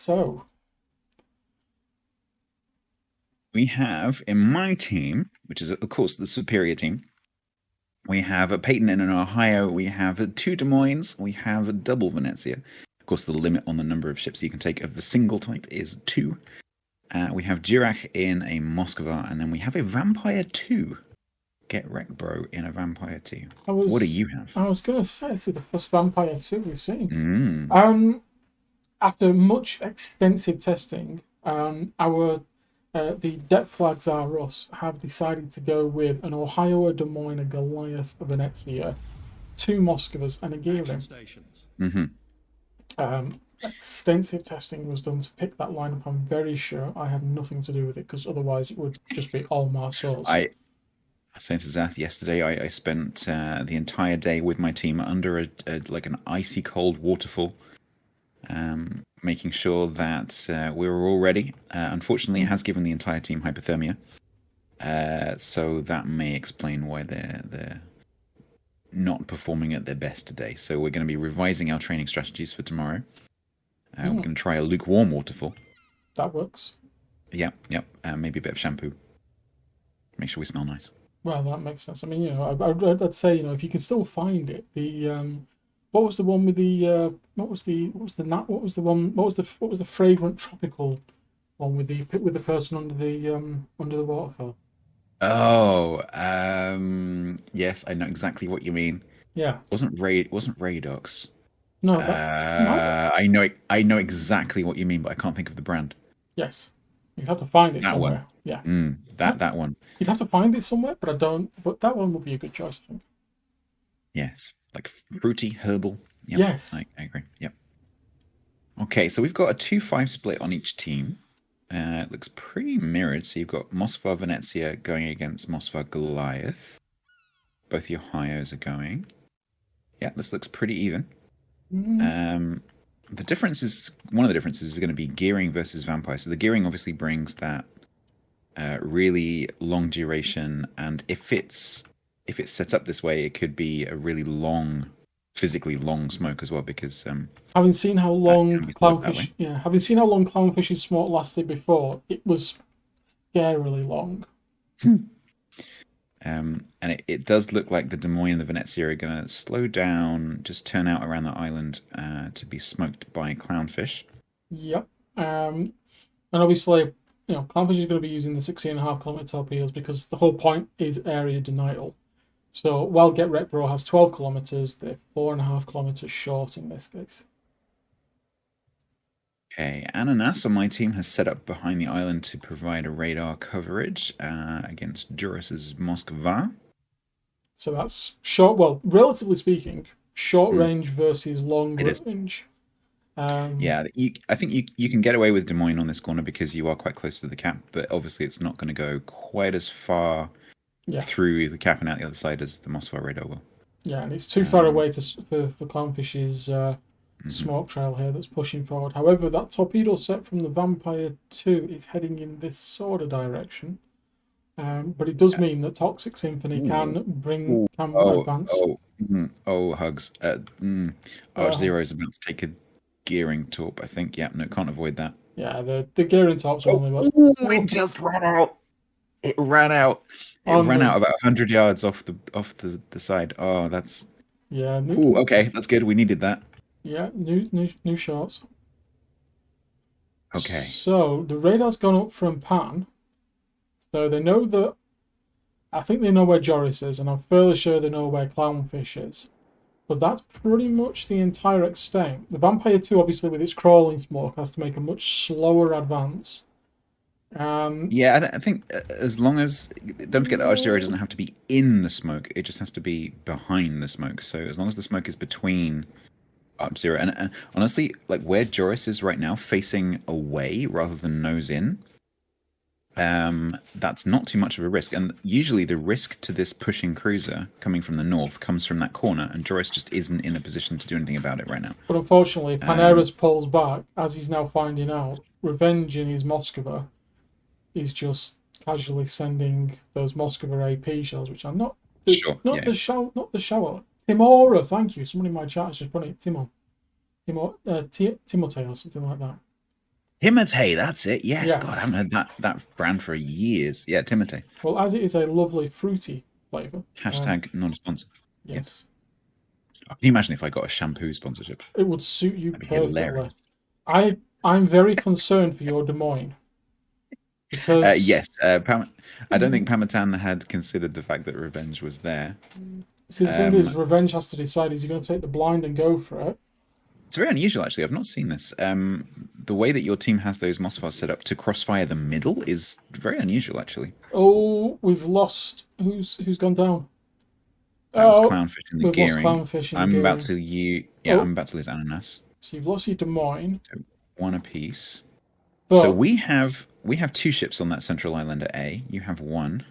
So, We have in my team, which is of course the superior team, we have a Peyton in Ohio, we have two Des Moines, we have a double Venezia. Of course, the limit on the number of ships you can take of the single type is two. We have Dirac in a Moskva, and then we have a Vampire 2. Get wrecked, bro, in a Vampire 2. I What do was you have? I was gonna say this is the first Vampire 2 we've seen. Mm. Um, After much extensive testing, our the det flags are us have decided to go with an Ohio, a Des Moines, a Goliath, a Venezia, two Moskvas, and a Gearing. Mm-hmm. Extensive testing was done to pick that lineup. I'm very sure I had nothing to do with it because otherwise it would just be all Marceau's. I sent to Zath yesterday. I spent the entire day with my team under like an icy cold waterfall, making sure that we were all ready. Unfortunately, it has given the entire team hypothermia, so that may explain why they're not performing at their best today. So we're going to be revising our training strategies for tomorrow. We're going to try a lukewarm waterfall. That works. Yep. Maybe a bit of shampoo. Make sure we smell nice. Well, that makes sense. I mean, I'd say, if you can still find it, what was the one with the what was the fragrant tropical one with the person under the waterfall? Oh, yes, I know exactly what you mean. Yeah. Wasn't Radox. No, I know exactly what you mean, but I can't think of the brand. yes. You'd have to find it That one. somewhere. Yeah. That one. You'd have to find it somewhere, but I don't. But that one would be a good choice, I think. Yes, like fruity, herbal. Yep, Yes. I agree. Yep. Okay, so we've got a 2-5 split on each team. It looks pretty mirrored. So you've got Moskva Venezia going against Moskva Goliath. Both your Ohio's are going. Yeah, this looks pretty even. The difference is one of the differences is going to be gearing versus vampire. So the gearing obviously brings that really long duration, and if it's set up this way, it could be a really long, physically long smoke as well. Because having seen how long clownfish's smoke lasted before, it was scarily long. And it does look like the Des Moines and the Venezia are going to slow down, just turn out around the island to be smoked by clownfish. Yep. And obviously, clownfish is going to be using the 16.5 kilometer torpedoes because the whole point is area denial. So while Get Wrecked Bro has 12 kilometers, they're 4.5 kilometers short in this case. Okay, Ananas on my team has set up behind the island to provide a radar coverage against Juris's Moskva. So that's short, well, relatively speaking, short range versus long range. Yeah, I think you can get away with Des Moines on this corner because you are quite close to the cap, but obviously it's not going to go quite as far through the cap and out the other side as the Moskva radar will. Yeah, and it's too far away for Clownfish's smoke trail here that's pushing forward. However, that torpedo set from the Vampire 2 is heading in this sort of direction. But it does mean that Toxic Symphony can advance. HUGS. R0 is about to take a gearing torp, I think. Yeah, no, can't avoid that. Yeah, the gearing torps are only about... it just ran out. It ran out. It ran out about 100 yards off the side. Oh, that's... Yeah. Okay, that's good. We needed that. Yeah, new shots. Okay. So the radar's gone up from Pan. So they know that. I think they know where Joris is, and I'm fairly sure they know where Clownfish is. But that's pretty much the entire extent. The Vampire 2, obviously, with its crawling smoke, has to make a much slower advance. Yeah, I think as long as... Don't forget that R0 doesn't have to be in the smoke. It just has to be behind the smoke. So as long as the smoke is between R0... And honestly, like where Joris is right now, facing away rather than nose in, that's not too much of a risk. And usually the risk to this pushing cruiser coming from the north comes from that corner, and Joris just isn't in a position to do anything about it right now. But unfortunately, if Paneras pulls back, as he's now finding out, Revenge in his Moskva is just casually sending those Moskva AP shells, which are not the shower. Timora, thank you. Someone in my chat has just put it. Timote or something like that. Timotei, that's it. Yes, God, I Yes. haven't heard that brand for years. Yeah, Timotei. Well, as it is a lovely fruity flavour. Hashtag non-sponsor. Yeah. Yes. Can you imagine if I got a shampoo sponsorship? It would suit you That'd be perfectly. hilarious. I'm very concerned for your Des Moines because Yes, I don't think Pamatan had considered the fact that revenge was there. see the thing Um, is, Revenge has to decide is he going to take the blind and go for it. it's very unusual, actually. I've not seen this. The way that your team has those Mossfars set up to crossfire the middle is very unusual, actually. Oh, we've lost. Who's gone down? That was Oh, Clownfish in the we've lost gearing. Clownfish in the I'm about gearing. to yeah, I'm Oh, about to lose Ananas. so you've lost your Des Moines, So one apiece. So but we have two ships on that central island at A. You have one.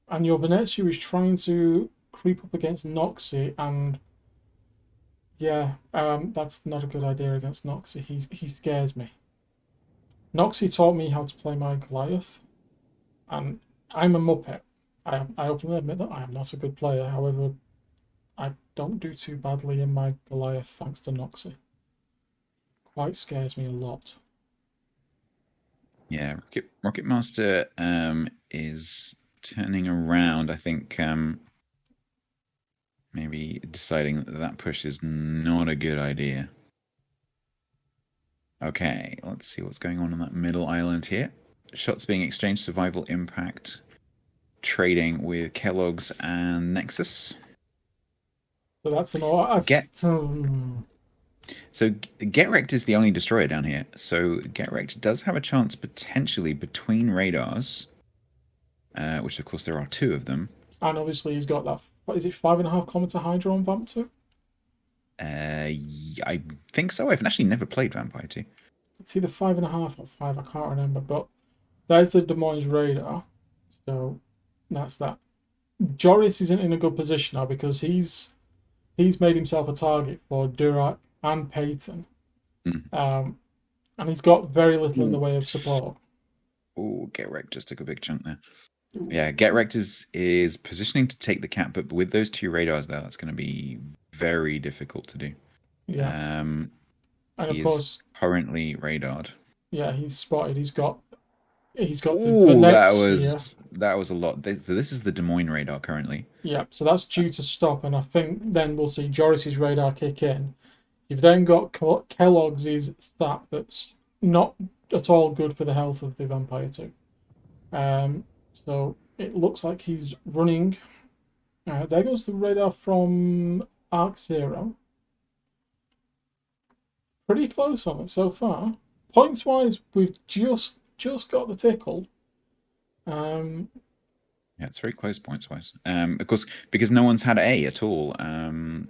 and your Venezia is trying to creep up against Noxie, and yeah, that's not a good idea against Noxie. He scares me. Noxie taught me how to play my Goliath, and I'm a muppet. I openly admit that I am not a good player. However, I don't do too badly in my Goliath thanks to Noxie. Quite scares me a lot. Yeah, Rocket Master is turning around. I think maybe deciding that that push is not a good idea. Okay, let's see what's going on that middle island here. Shots being exchanged, survival impact, trading with Kellogg's and Nexus. So that's an all. Get so Get Wrecked is the only destroyer down here. So Get Wrecked does have a chance potentially between radars, which of course there are two of them. And obviously he's got that. What is it? 5.5 kilometer Hydro on Vamp 2? I think so. I've actually never played Vampire 2. It's either 5.5 or 5. I can't remember. But there's the Des Moines radar. So that's that. Joris isn't in a good position now because he's made himself a target for Durac and Peyton. Mm. And he's got very little in the way of support. Oh, Get Wrecked just took a big chunk there. Yeah, Get Wrecked is positioning to take the cap, but with those two radars there, that's going to be very difficult to do. Yeah. And of He course, is currently radared. yeah, he's spotted. He's got the Oh, Venezia. that was a lot. This is the Des Moines radar currently. Yeah, so that's due to stop, and I think then we'll see Joris's radar kick in. You've then got Kellogg's stack that's not at all good for the health of the Vampire 2. So it looks like he's running. There goes the radar from Arc Zero. Pretty close on it so far. Points wise, we've just got the tickle. Yeah, it's very close points wise. Of course, because no one's had A at all. And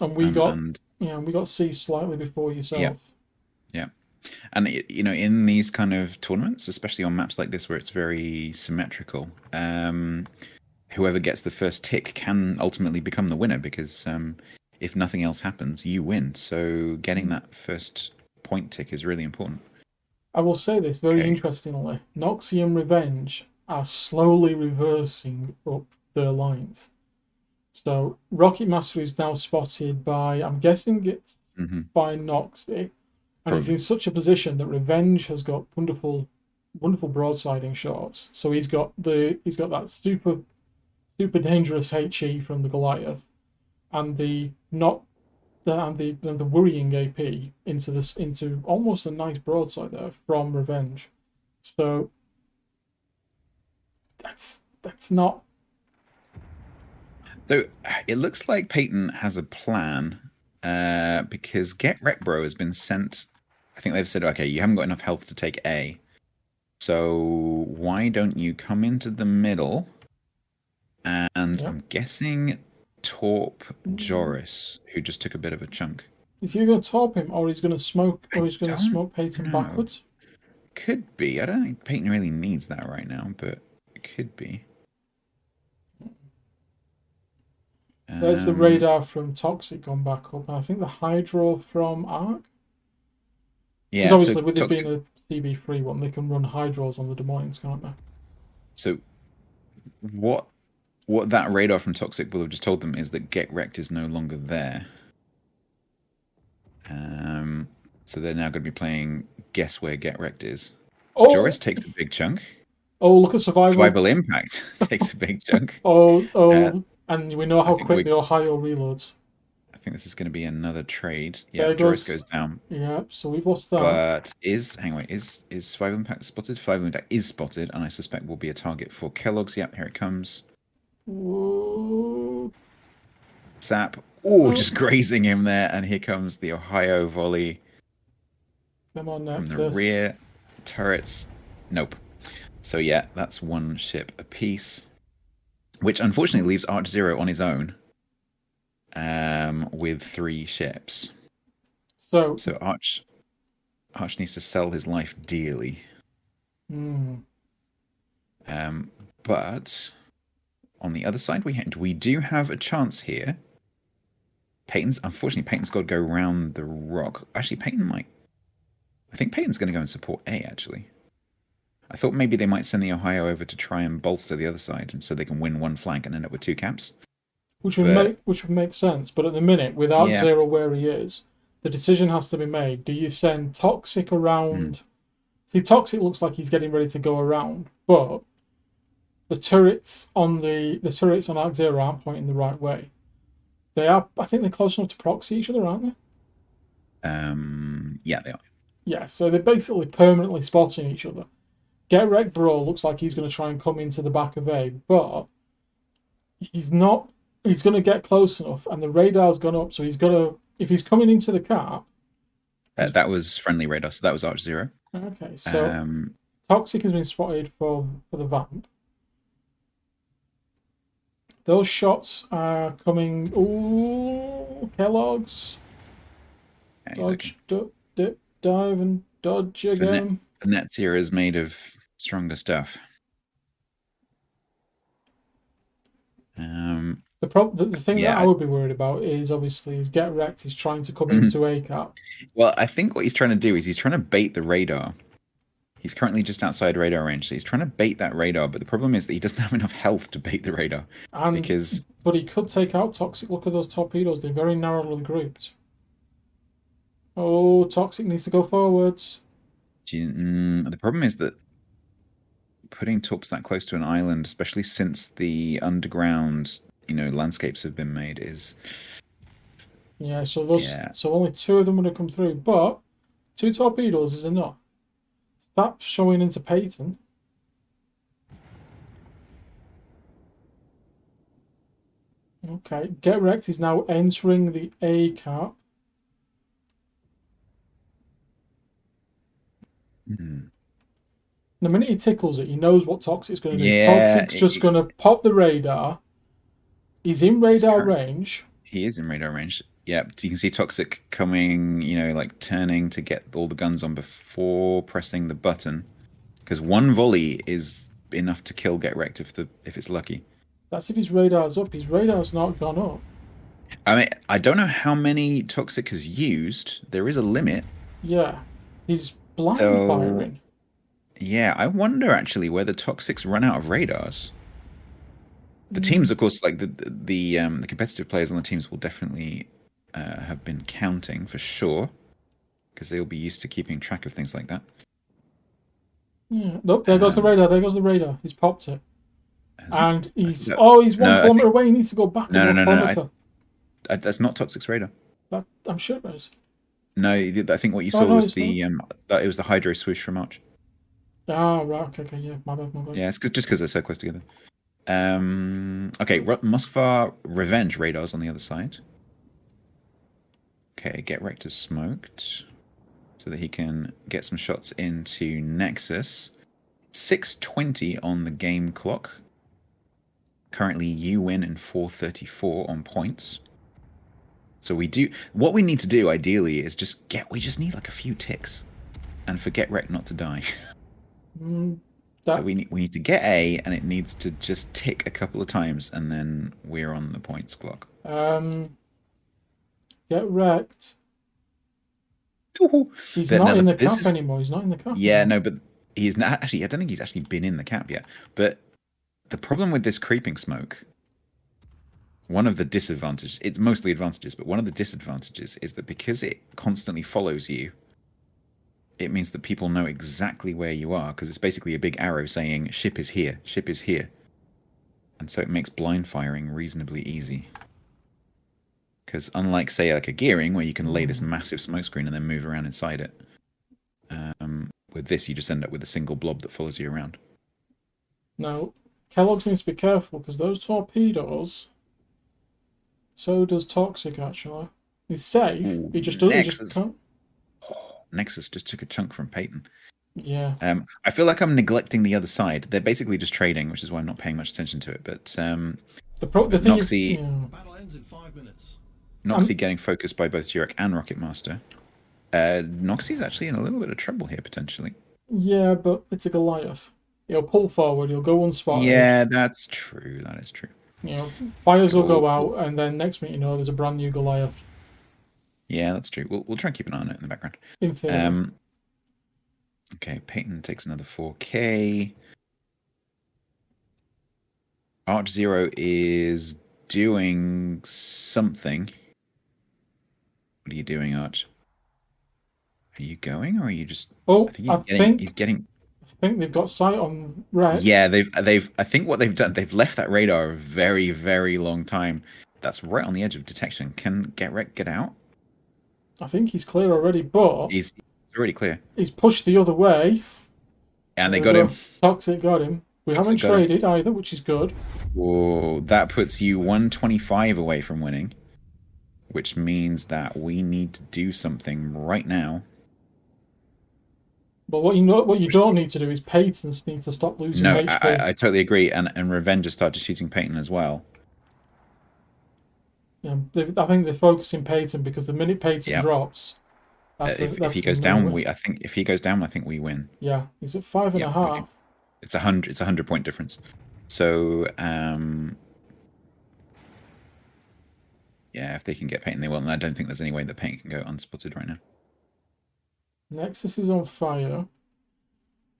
we got C slightly before yourself. Yeah. Yeah. And in these kind of tournaments, especially on maps like this where it's very symmetrical, whoever gets the first tick can ultimately become the winner because if nothing else happens, you win. So getting that first point tick is really important. I will say this very interestingly. Noxie and Revenge are slowly reversing up their lines. So Rocket Master is now spotted by, I'm guessing it's by Noxie, and he's in such a position that Revenge has got wonderful broadsiding shots. So he's got that super dangerous HE from the Goliath, and the worrying AP into almost a nice broadside there from Revenge. So that's not. So it looks like Peyton has a plan because Get Wreck Bro has been sent. I think they've said, okay, you haven't got enough health to take A. So why don't you come into the middle? And I'm guessing Torp Joris, who just took a bit of a chunk. Is he going to top him, or he's going to smoke, Peyton backwards? Could be. I don't think Peyton really needs that right now, but it could be. There's the radar from Toxic gone back up, and I think the Hydro from Arc. Yeah, because obviously with this being a CB3 one, they can run Hydros on the Des Moines, can't they? So what that radar from Toxic will have just told them is that Get Wrecked is no longer there. So they're now going to be playing Guess Where Get Wrecked is. Oh, Joris takes a big chunk. oh, look at survival. Survival Impact takes a big chunk. Uh, And we know I how think quick the Ohio reloads. I think this is going to be another trade. Yeah, There Joris goes. goes down. Yeah, so we've lost that. But is Survival Impact spotted? Survival Impact is spotted, and I suspect will be a target for Kellogg's. Yep, here it comes. Whoa. Sap. Oh, just grazing him there, and here comes the Ohio volley. Come on, from Nexus. the rear. Turrets. Nope. So yeah, that's one ship apiece, which unfortunately leaves Arch Zero on his own, with 3 ships. So Arch needs to sell his life dearly. But on the other side, we do have a chance here. Unfortunately, Peyton's got to go around the rock. Actually, I think Peyton's going to go and support A, actually. I thought maybe they might send the Ohio over to try and bolster the other side, and so they can win one flank and end up with 2 caps. Which would make sense, but at the minute, without Zero where he is, the decision has to be made. Do you send Toxic around? See, Toxic looks like he's getting ready to go around, but the turrets on Arc Zero aren't pointing the right way. They are. I think they're close enough to proxy each other, aren't they? Yeah, they are. Yeah, so they're basically permanently spotting each other. Get Wrecked Bro looks like he's going to try and come into the back of A, but he's not. He's going to get close enough, and the radar's gone up, so he's got to. If he's coming into the cap, that was friendly radar, so that was Arch Zero. Okay, so Toxic has been spotted for the Vamp. Those shots are coming. Ooh, Kellogg's. Yeah, Dodge, dip, dive, and dodge again. The Net Zero is made of stronger stuff. The thing that I would be worried about is obviously Get Wrecked is trying to come into A cap. Well, I think what he's trying to do is he's trying to bait the radar. He's currently just outside radar range, so he's trying to bait that radar. But the problem is that he doesn't have enough health to bait the radar. But he could take out Toxic. Look at those torpedoes; they're very narrowly grouped. Oh, Toxic needs to go forwards. The problem is that putting torps that close to an island, especially since the underground, landscapes have been made, is so only 2 of them would have come through, but 2 torpedoes is enough. That's showing into Peyton. Okay, Get Wrecked is now entering the A cap. The minute he tickles it, he knows what Toxic's going to do. Toxic's just going to pop the radar. He's in radar range. He is in radar range. Yeah, you can see Toxic coming, turning to get all the guns on before pressing the button. Because 1 volley is enough to kill Get Wrecked if it's lucky. That's if his radar's up. His radar's not gone up. I mean, I don't know how many Toxic has used. There is a limit. Yeah. He's blind firing. Yeah, I wonder actually whether Toxic's run out of radars. The teams, of course, like the competitive players on the teams will definitely have been counting for sure, because they'll be used to keeping track of things like that. Yeah. Look, there goes the radar. There goes the radar. He's popped it. And he's 1 kilometer away. He needs to go back. No. That's not Toxic's radar. I'm sure it is. No, I think what you saw was it was the hydro swoosh from Arch. Ah, right. Okay, yeah. My bad. Yeah, it's just because they're so close together. Okay, Moskva Revenge radars on the other side. Okay, Get Wrecked is smoked, so that he can get some shots into Nexus. 6:20 on the game clock. Currently, you win in 4:34 on points. So what we need to do ideally is we just need like a few ticks, and for Get Wrecked not to die. So we need to get A, and it needs to just tick a couple of times, and then we're on the points clock. Get Wrecked. He's not in the cap anymore. He's not in the cap. Yeah, no, but he's not actually. I don't think he's actually been in the cap yet. But the problem with this creeping smoke, one of the disadvantages, it's mostly advantages, but one of the disadvantages is that because it constantly follows you, it means that people know exactly where you are because it's basically a big arrow saying ship is here, ship is here. And so it makes blind firing reasonably easy. Because unlike, say, like a gearing where you can lay this massive smoke screen and then move around inside it, with this you just end up with a single blob that follows you around. Now, Kellogg's needs to be careful because those torpedoes. So does Toxic actually. He's safe. Ooh, he just doesn't. Nexus. Can't. Oh, Nexus just took a chunk from Peyton. Yeah. I feel like I'm neglecting the other side. They're basically just trading, which is why I'm not paying much attention to it. But the thing Noxie, is, yeah. Battle ends in 5 minutes. Noxie getting focused by both Jurek and Rocket Master. Noxie's actually in a little bit of trouble here potentially. Yeah, but it's a Goliath. He'll pull forward. He'll go unspotted. Yeah, that's true. That is true. You know, fires will go out, and then next minute, you know, there's a brand new Goliath. Yeah, that's true. We'll try and keep an eye on it in the background. In theory. Okay, Peyton takes another 4K. Arch Zero is doing something. What are you doing, Arch? Are you going, or are you just? Oh, he's getting. I think they've got sight on red. Yeah, they've. I think what they've done, they've left that radar a very, very long time. That's right on the edge of detection. Can get out? I think he's clear already, but He's already clear. He's pushed the other way. And they got him. Toxic got him. We haven't traded either, which is good. Whoa, that puts you 125 away from winning, which means that we need to do something right now. But what you don't need to do is Peyton's need to stop losing HP. I totally agree, and Revenge has started shooting Peyton as well. Yeah, I think they're focusing Peyton because the minute Peyton drops, if he goes down, if he goes down, I think we win. Yeah, he's at 5.5. It's 100. It's 100-point difference. So yeah, if they can get Peyton, they will. And I don't think there's any way that Peyton can go unspotted right now. Nexus is on fire,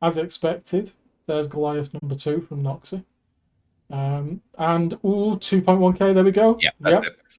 as expected. There's Goliath number 2 from Noxie. And 2.1k. There we go. Yeah.